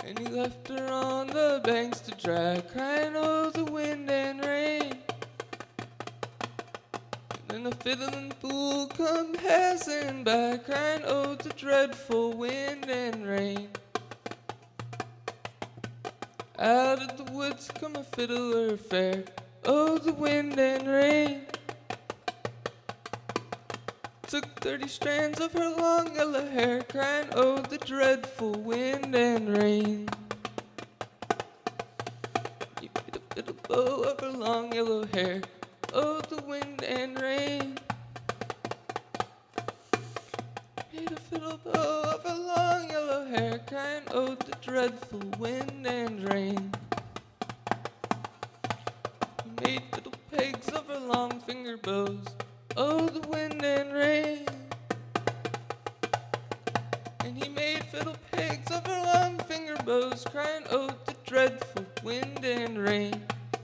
And he left her on the banks to dry, crying, oh, the wind and rain. And then a fiddling fool come passing by, crying, oh, the dreadful wind and rain. Out of the woods come a fiddler fair, oh, the wind and rain. Took 30 strands of her long yellow hair, crying, oh, the dreadful wind and rain. He made a fiddle bow of her long yellow hair, oh, the wind and rain. Made a fiddle bow of her long yellow hair, crying, oh, the dreadful wind and rain. He made fiddle pegs of her long finger bows, oh, the wind and rain. And he made fiddle pegs of her long finger bows, crying, oh, the dreadful wind and rain.